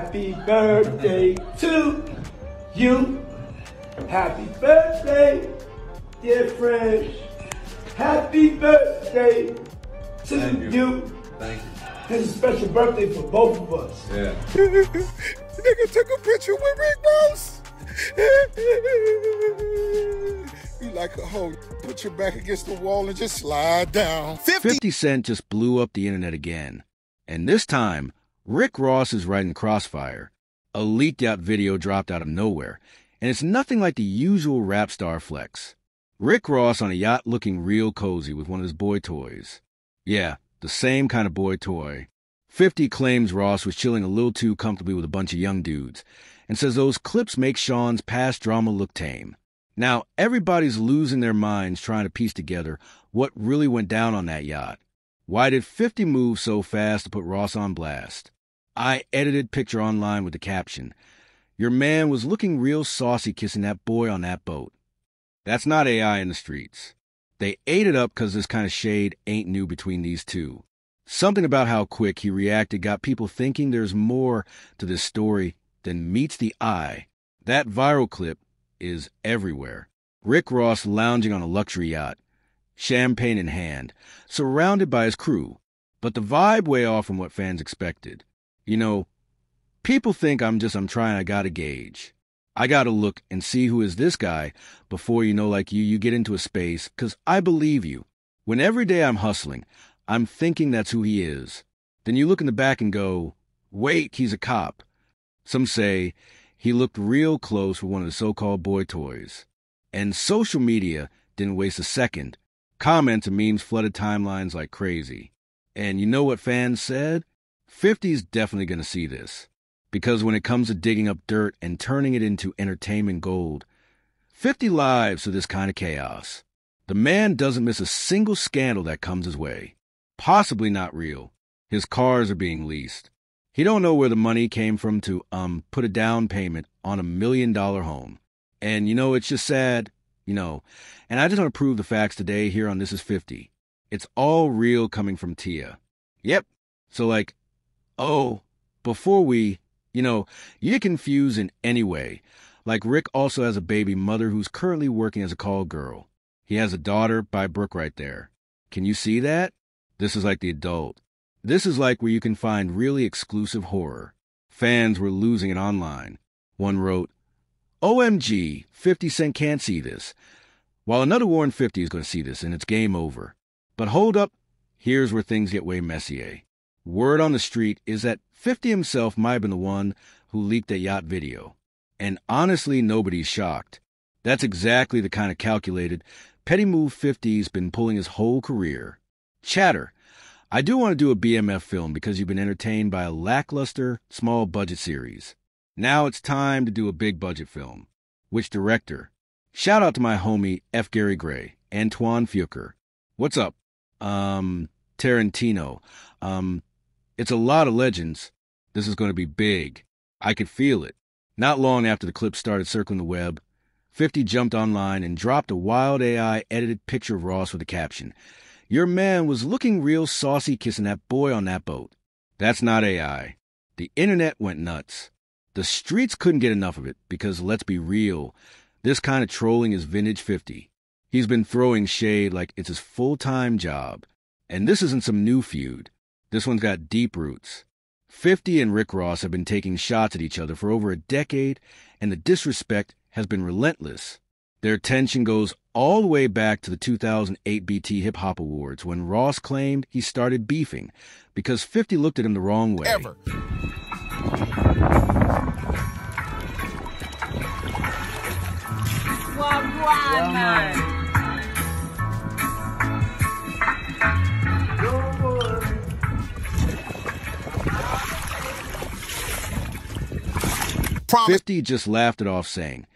Happy birthday to you. Happy birthday, dear friend. Happy birthday to you. Thank you. It's a special birthday for both of us. Yeah. Nigga took a picture with Rick Ross. You like a hoe. Put your back against the wall and just slide down. 50 Cent just blew up the internet again. And this time, Rick Ross is right in the crossfire. A leaked out video dropped out of nowhere, and it's nothing like the usual rap star flex. Rick Ross on a yacht looking real cozy with one of his boy toys. Yeah, the same kind of boy toy. 50 claims Ross was chilling a little too comfortably with a bunch of young dudes, and says those clips make Sean's past drama look tame. Now, everybody's losing their minds trying to piece together what really went down on that yacht. Why did 50 move so fast to put Ross on blast? I edited picture online with the caption, "Your man was looking real saucy kissing that boy on that boat." That's not AI in the streets. They ate it up because this kind of shade ain't new between these two. Something about how quick he reacted got people thinking there's more to this story than meets the eye. That viral clip is everywhere. Rick Ross lounging on a luxury yacht, champagne in hand, surrounded by his crew, but the vibe way off from what fans expected. You know, people think I'm trying, I gotta gauge. I gotta look and see who is this guy before like you get into a space, 'cause I believe you. When every day I'm hustling, I'm thinking that's who he is. Then you look in the back and go, wait, he's a cop. Some say he looked real close with one of the so-called boy toys. And social media didn't waste a second. Comments and memes flooded timelines like crazy. And you know what fans said? 50's definitely going to see this. Because when it comes to digging up dirt and turning it into entertainment gold, 50 lives to this kind of chaos. The man doesn't miss a single scandal that comes his way. Possibly not real. His cars are being leased. He don't know where the money came from to put a down payment on $1 million home. And it's just sad, and I just want to prove the facts today here on This Is 50. It's all real coming from Tia. Yep. So before we, you get confused in any way. Like Rick also has a baby mother who's currently working as a call girl. He has a daughter by Brooke right there. Can you see that? This is like the adult. This is like where you can find really exclusive horror. Fans were losing it online. One wrote, OMG, 50 Cent can't see this. While another warned 50 is going to see this and it's game over. But hold up, here's where things get way messier. Word on the street is that 50 himself might have been the one who leaked that yacht video. And honestly, nobody's shocked. That's exactly the kind of calculated, petty move 50's been pulling his whole career. Chatter, I do want to do a BMF film because you've been entertained by a lackluster, small-budget series. Now it's time to do a big-budget film. Which director? Shout out to my homie F. Gary Gray, Antoine Fuqua. What's up? Tarantino. It's a lot of legends. This is going to be big. I could feel it. Not long after the clip started circling the web, 50 jumped online and dropped a wild AI-edited picture of Ross with a caption. Your man was looking real saucy kissing that boy on that boat. That's not AI. The internet went nuts. The streets couldn't get enough of it because, let's be real, this kind of trolling is vintage 50. He's been throwing shade like it's his full-time job. And this isn't some new feud. This one's got deep roots. 50 and Rick Ross have been taking shots at each other for over a decade, and the disrespect has been relentless. Their tension goes all the way back to the 2008 BT Hip Hop Awards when Ross claimed he started beefing because 50 looked at him the wrong way. Ever. Wagwan, man. 50 just laughed it off, saying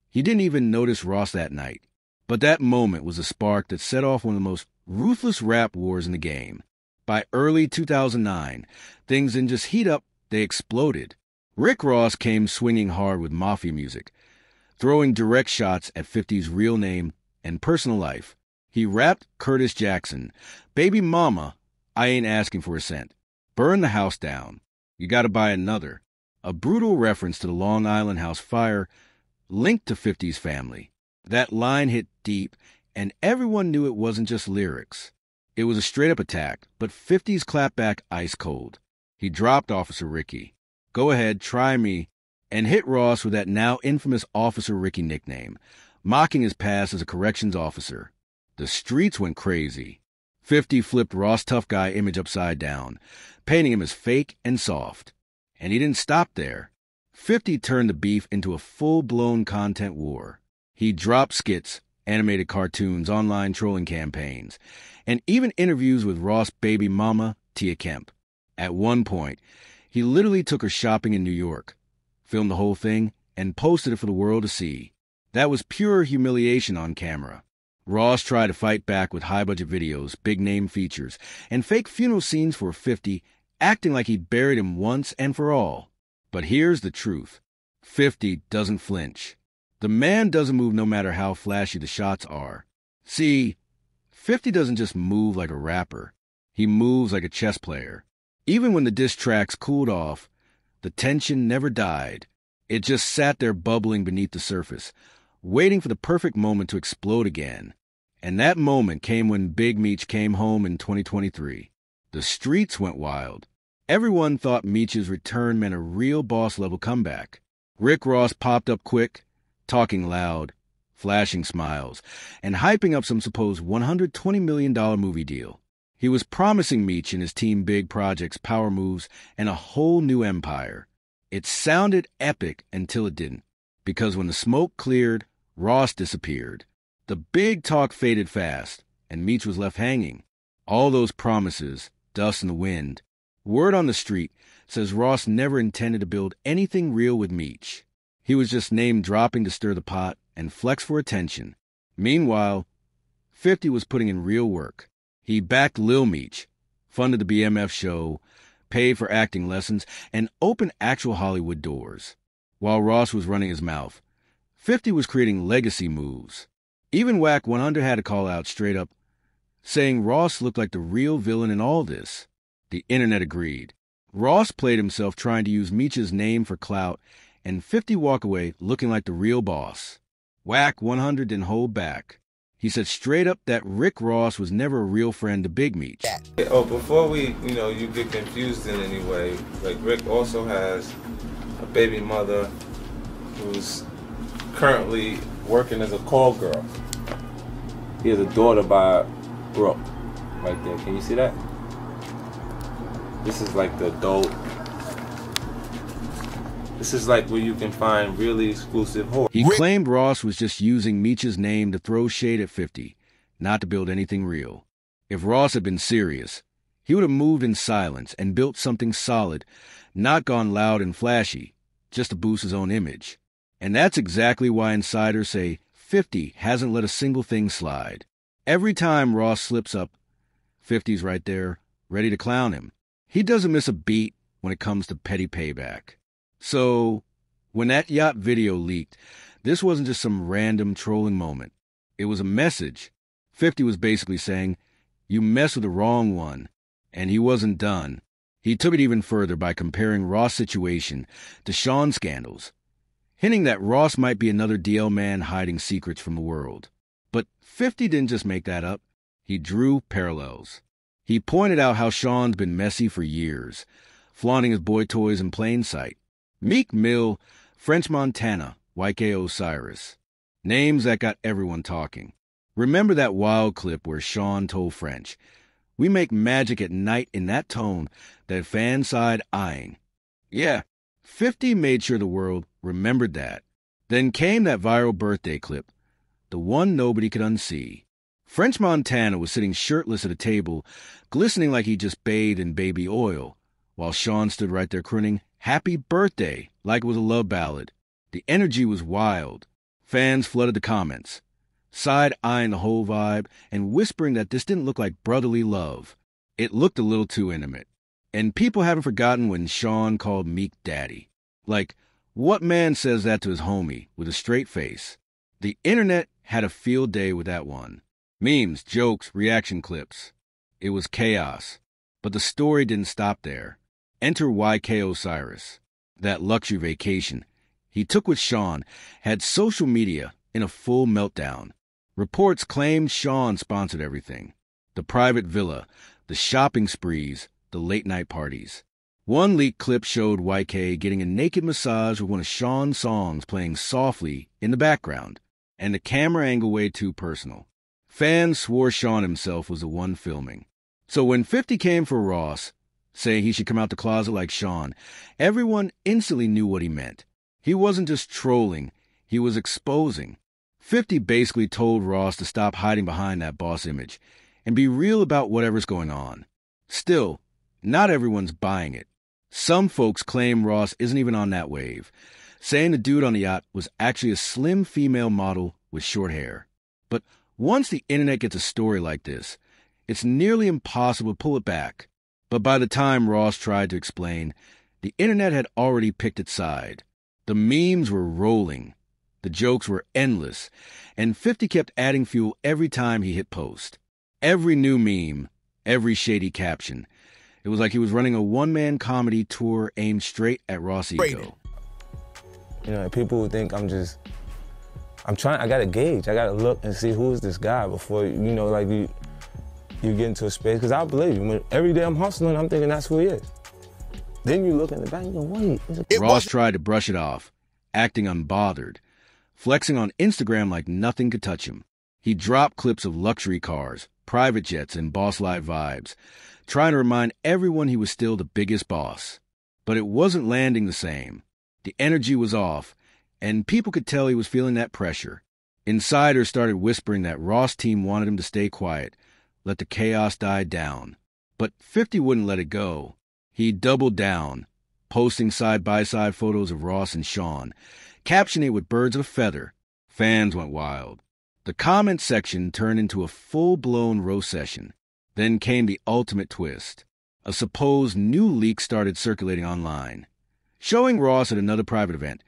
he didn't even notice Ross that night. But that moment was a spark that set off one of the most ruthless rap wars in the game. By early 2009, things didn't just heat up, they exploded. Rick Ross came swinging hard with mafia music, throwing direct shots at 50's real name and personal life. He rapped Curtis Jackson, "Baby mama, I ain't asking for a cent. Burn the house down. You gotta buy another. a brutal reference to the Long Island House fire linked to 50's family. That line hit deep, and everyone knew it wasn't just lyrics. It was a straight-up attack, but 50's clapped back ice cold. He dropped Officer Ricky, "Go ahead, try me," and hit Ross with that now infamous Officer Ricky nickname, mocking his past as a corrections officer. The streets went crazy. 50 flipped Ross' tough guy image upside down, painting him as fake and soft. And he didn't stop there. 50 turned the beef into a full-blown content war. He dropped skits, animated cartoons, online trolling campaigns, and even interviews with Ross' baby mama, Tia Kemp. At one point, he literally took her shopping in New York, filmed the whole thing, and posted it for the world to see. That was pure humiliation on camera. Ross tried to fight back with high-budget videos, big-name features, and fake funeral scenes for 50, acting like he buried him once and for all. But here's the truth. 50 doesn't flinch. The man doesn't move no matter how flashy the shots are. See, 50 doesn't just move like a rapper. He moves like a chess player. Even when the diss tracks cooled off, the tension never died. It just sat there bubbling beneath the surface, waiting for the perfect moment to explode again. And that moment came when Big Meech came home in 2023. The streets went wild. Everyone thought Meech's return meant a real boss-level comeback. Rick Ross popped up quick, talking loud, flashing smiles, and hyping up some supposed $120 million movie deal. He was promising Meech and his team big projects, power moves, and a whole new empire. It sounded epic until it didn't, because when the smoke cleared, Ross disappeared. The big talk faded fast, and Meech was left hanging. All those promises, dust in the wind. Word on the street says Ross never intended to build anything real with Meech. He was just name-dropping to stir the pot and flex for attention. Meanwhile, 50 was putting in real work. He backed Lil Meech, funded the BMF show, paid for acting lessons, and opened actual Hollywood doors. While Ross was running his mouth, 50 was creating legacy moves. Even Whack 100 had to call out straight up, saying Ross looked like the real villain in all this. The internet agreed. Ross played himself trying to use Meech's name for clout, and 50 walk away looking like the real boss. Whack 100 didn't hold back. He said straight up that Rick Ross was never a real friend to Big Meech. Oh, before you get confused in any way, like Rick also has a baby mother who's currently working as a call girl. He has a daughter by Brooke, right there. Can you see that? This is like the adult. This is like where you can find really exclusive horror. He claimed Ross was just using Meech's name to throw shade at 50, not to build anything real. If Ross had been serious, he would have moved in silence and built something solid, not gone loud and flashy, just to boost his own image. And that's exactly why insiders say 50 hasn't let a single thing slide. Every time Ross slips up, 50's right there, ready to clown him. He doesn't miss a beat when it comes to petty payback. So, when that Yacht video leaked, this wasn't just some random trolling moment. It was a message. 50 was basically saying, you messed with the wrong one. And he wasn't done. He took it even further by comparing Ross' situation to Sean's scandals, hinting that Ross might be another DL man hiding secrets from the world. But 50 didn't just make that up. He drew parallels. He pointed out how Sean's been messy for years, flaunting his boy toys in plain sight. Meek Mill, French Montana, YK Osiris. Names that got everyone talking. Remember that wild clip where Sean told French, "We make magic at night," in that tone that fans sighed eyeing. Yeah, 50 made sure the world remembered that. Then came that viral birthday clip, the one nobody could unsee. French Montana was sitting shirtless at a table, glistening like he just bathed in baby oil, while Sean stood right there crooning, "Happy birthday," like it was a love ballad. The energy was wild. Fans flooded the comments, side-eyeing the whole vibe and whispering that this didn't look like brotherly love. It looked a little too intimate. And people haven't forgotten when Sean called Meek daddy. Like, what man says that to his homie with a straight face? The internet had a field day with that one. Memes, jokes, reaction clips. It was chaos. But the story didn't stop there. Enter YK Osiris. that luxury vacation he took with Sean had social media in a full meltdown. Reports claimed Sean sponsored everything: the private villa, the shopping sprees, the late-night parties. One leaked clip showed YK getting a naked massage with one of Sean's songs playing softly in the background, and the camera angle way too personal. Fans swore Sean himself was the one filming. So when 50 came for Ross, saying he should come out the closet like Sean, everyone instantly knew what he meant. He wasn't just trolling, he was exposing. 50 basically told Ross to stop hiding behind that boss image and be real about whatever's going on. Still, not everyone's buying it. Some folks claim Ross isn't even on that wave, saying the dude on the yacht was actually a slim female model with short hair. But once the internet gets a story like this, it's nearly impossible to pull it back. But by the time Ross tried to explain, the internet had already picked its side. The memes were rolling, the jokes were endless, and 50 kept adding fuel every time he hit post. Every new meme, every shady caption. It was like he was running a one-man comedy tour aimed straight at Ross' ego. You know, people would think I gotta gauge, I gotta look and see who is this guy before, like you get into a space, because I believe you. When every day I'm hustling, I'm thinking that's who he is. Then you look in the back and you go, wait. Ross tried to brush it off, acting unbothered, flexing on Instagram like nothing could touch him. He dropped clips of luxury cars, private jets, and boss light vibes, trying to remind everyone he was still the biggest boss. But it wasn't landing the same. The energy was off, and people could tell he was feeling that pressure. Insiders started whispering that Ross' team wanted him to stay quiet, let the chaos die down. But 50 wouldn't let it go. He doubled down, posting side-by-side photos of Ross and Sean, captioning it with birds of a feather. Fans went wild. The comment section turned into a full-blown roast session. Then came the ultimate twist. A supposed new leak started circulating online, showing Ross at another private event,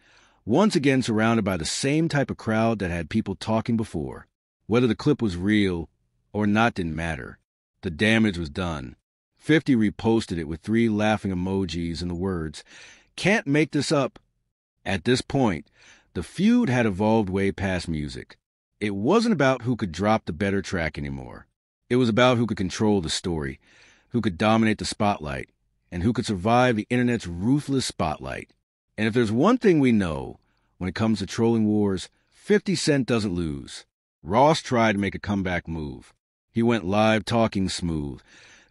once again surrounded by the same type of crowd that had people talking before. Whether the clip was real or not didn't matter. The damage was done. 50 reposted it with 3 laughing emojis and the words, "Can't make this up." At this point, the feud had evolved way past music. It wasn't about who could drop the better track anymore. It was about who could control the story, who could dominate the spotlight, and who could survive the internet's ruthless spotlight. And if there's one thing we know, when it comes to trolling wars, 50 Cent doesn't lose. Ross tried to make a comeback move. He went live talking smooth,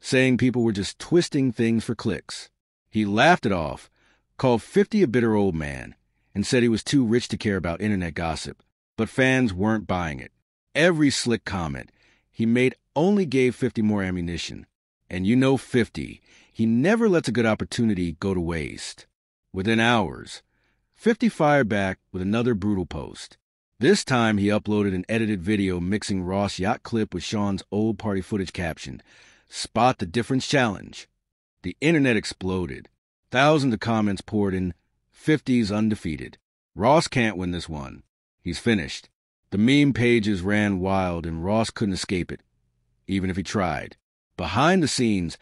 saying people were just twisting things for clicks. He laughed it off, called 50 a bitter old man, and said he was too rich to care about internet gossip. But fans weren't buying it. Every slick comment he made only gave 50 more ammunition. And 50, he never lets a good opportunity go to waste. Within hours, 50 fired back with another brutal post. This time he uploaded an edited video mixing Ross' yacht clip with Sean's old party footage caption, "Spot the difference challenge." The internet exploded. Thousands of comments poured in. 50's undefeated. Ross can't win this one. He's finished. The meme pages ran wild and Ross couldn't escape it, even if he tried. Behind the scenes,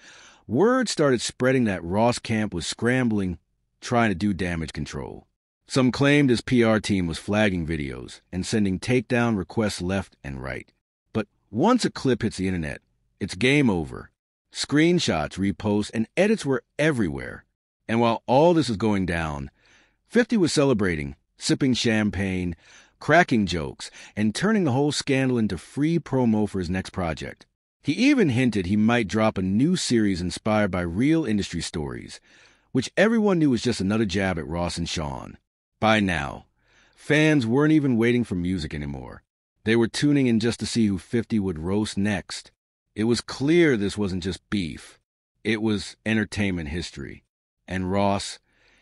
word started spreading that Ross camp was scrambling, trying to do damage control. Some claimed his PR team was flagging videos and sending takedown requests left and right. But once a clip hits the internet, it's game over. Screenshots, reposts, and edits were everywhere. And while all this was going down, 50 was celebrating, sipping champagne, cracking jokes, and turning the whole scandal into free promo for his next project. He even hinted he might drop a new series inspired by real industry stories, which everyone knew was just another jab at Ross and Sean. By now, fans weren't even waiting for music anymore. They were tuning in just to see who 50 would roast next. It was clear this wasn't just beef. It was entertainment history. And Ross,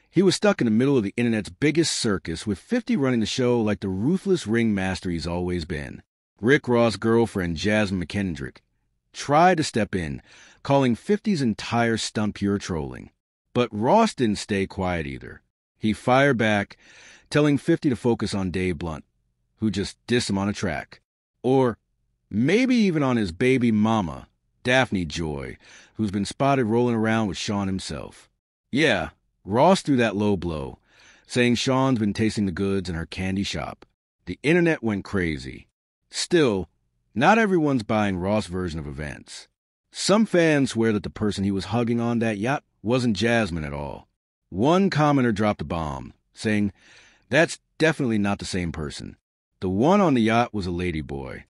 he was stuck in the middle of the internet's biggest circus with 50 running the show like the ruthless ringmaster he's always been. Rick Ross' girlfriend, Jasmine McKendrick, tried to step in, calling 50's entire stunt pure trolling. But Ross didn't stay quiet either. He fired back, telling 50 to focus on Dave Blunt, who just dissed him on a track. Or maybe even on his baby mama, Daphne Joy, who's been spotted rolling around with Sean himself. Yeah, Ross threw that low blow, saying Sean's been tasting the goods in her candy shop. The internet went crazy. Still, not everyone's buying Ross' version of events. Some fans swear that the person he was hugging on that yacht wasn't Jasmine at all. One commenter dropped a bomb, saying, "That's definitely not the same person. The one on the yacht was a ladyboy.